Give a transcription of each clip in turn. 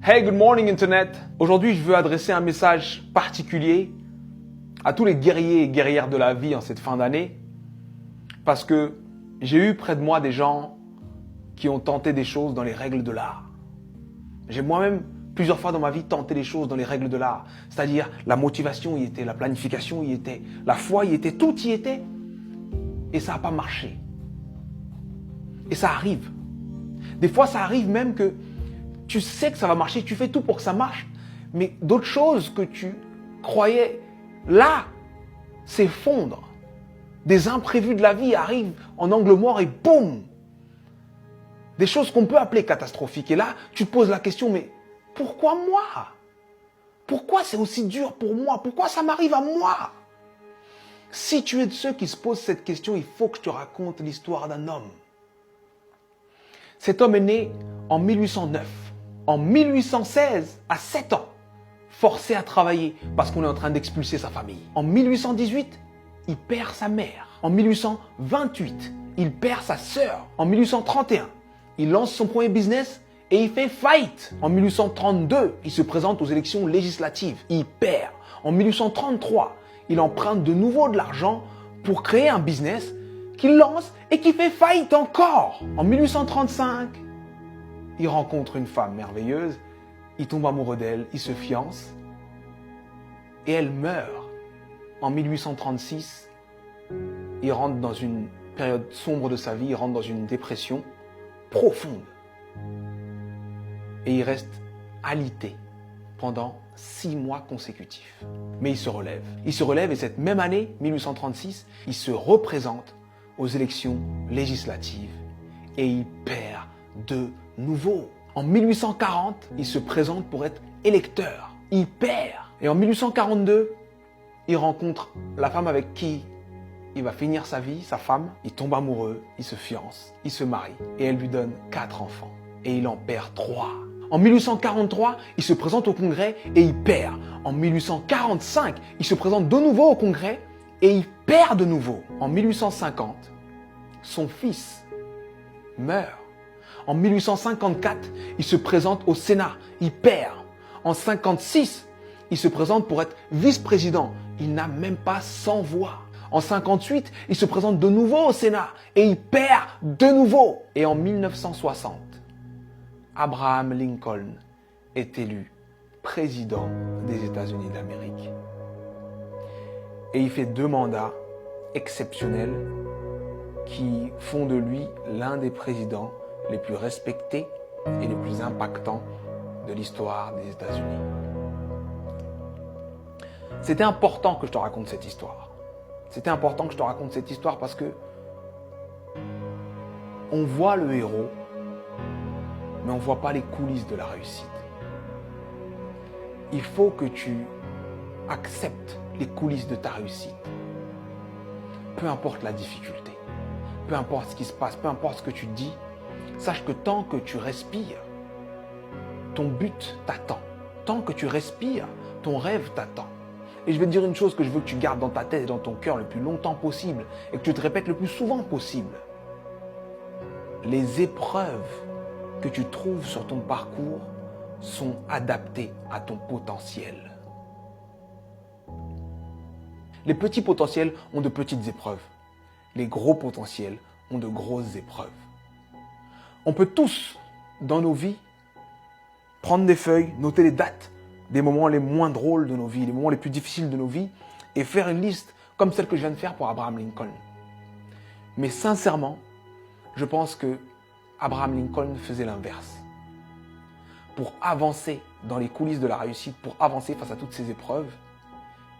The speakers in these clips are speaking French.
Hey, good morning Internet. Aujourd'hui, je veux adresser un message particulier à tous les guerriers et guerrières de la vie en cette fin d'année parce que j'ai eu près de moi des gens qui ont tenté des choses dans les règles de l'art. J'ai moi-même plusieurs fois dans ma vie tenté des choses dans les règles de l'art, c'est-à-dire la motivation y était, la planification y était, la foi y était, tout y était et ça n'a pas marché. Et ça arrive. Des fois, ça arrive même que tu sais que ça va marcher, tu fais tout pour que ça marche, mais d'autres choses que tu croyais là s'effondrent. Des imprévus de la vie arrivent en angle mort et boum! Des choses qu'on peut appeler catastrophiques. Et là, tu te poses la question, mais pourquoi moi? Pourquoi c'est aussi dur pour moi? Pourquoi ça m'arrive à moi? Si tu es de ceux qui se posent cette question, il faut que je te raconte l'histoire d'un homme. Cet homme est né en 1809. En 1816, à 7 ans, forcé à travailler parce qu'on est en train d'expulser sa famille. En 1818, il perd sa mère. En 1828, il perd sa sœur. En 1831, il lance son premier business et il fait faillite. En 1832, il se présente aux élections législatives. Il perd. En 1833, il emprunte de nouveau de l'argent pour créer un business qu'il lance et qui fait faillite encore. En 1835, il rencontre une femme merveilleuse, il tombe amoureux d'elle, il se fiance et elle meurt. En 1836, il rentre dans une période sombre de sa vie, il rentre dans une dépression profonde. Et il reste alité pendant 6 mois consécutifs. Mais il se relève. Il se relève et cette même année, 1836, il se représente aux élections législatives et il perd de nouveau. En 1840, il se présente pour être électeur. Il perd. Et en 1842, il rencontre la femme avec qui il va finir sa vie, sa femme. Il tombe amoureux, il se fiance, il se marie et elle lui donne 4 enfants. Et il en perd 3. En 1843, il se présente au Congrès et il perd. En 1845, il se présente de nouveau au Congrès et il perd de nouveau. En 1850, son fils meurt. En 1854, il se présente au Sénat, il perd. En 1956, il se présente pour être vice-président. Il n'a même pas 100 voix. En 1958, il se présente de nouveau au Sénat et il perd de nouveau. Et en 1960, Abraham Lincoln est élu président des États-Unis d'Amérique. Et il fait 2 mandats exceptionnels qui font de lui l'un des présidents les plus respectés et les plus impactants de l'histoire des États-Unis. C'était important que je te raconte cette histoire. C'était important que je te raconte cette histoire parce que on voit le héros, mais on ne voit pas les coulisses de la réussite. Il faut que tu acceptes les coulisses de ta réussite. Peu importe la difficulté, peu importe ce qui se passe, peu importe ce que tu dis, sache que tant que tu respires, ton but t'attend. Tant que tu respires, ton rêve t'attend. Et je vais te dire une chose que je veux que tu gardes dans ta tête et dans ton cœur le plus longtemps possible et que tu te répètes le plus souvent possible. Les épreuves que tu trouves sur ton parcours sont adaptées à ton potentiel. Les petits potentiels ont de petites épreuves. Les gros potentiels ont de grosses épreuves. On peut tous, dans nos vies, prendre des feuilles, noter les dates des moments les moins drôles de nos vies, les moments les plus difficiles de nos vies, et faire une liste comme celle que je viens de faire pour Abraham Lincoln. Mais sincèrement, je pense que Abraham Lincoln faisait l'inverse. Pour avancer dans les coulisses de la réussite, pour avancer face à toutes ces épreuves,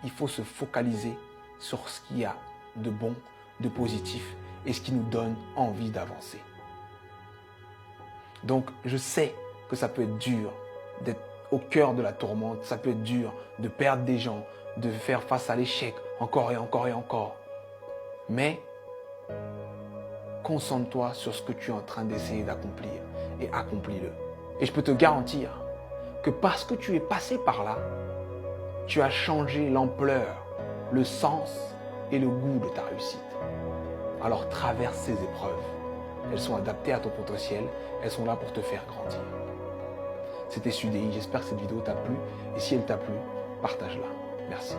il faut se focaliser sur ce qu'il y a de bon, de positif et ce qui nous donne envie d'avancer. Donc, je sais que ça peut être dur d'être au cœur de la tourmente, ça peut être dur de perdre des gens, de faire face à l'échec encore et encore et encore. Mais concentre-toi sur ce que tu es en train d'essayer d'accomplir et accomplis-le. Et je peux te garantir que parce que tu es passé par là, tu as changé l'ampleur, le sens et le goût de ta réussite. Alors traverse ces épreuves. Elles sont adaptées à ton potentiel, elles sont là pour te faire grandir. C'était Sudei. J'espère que cette vidéo t'a plu. Et si elle t'a plu, partage-la. Merci.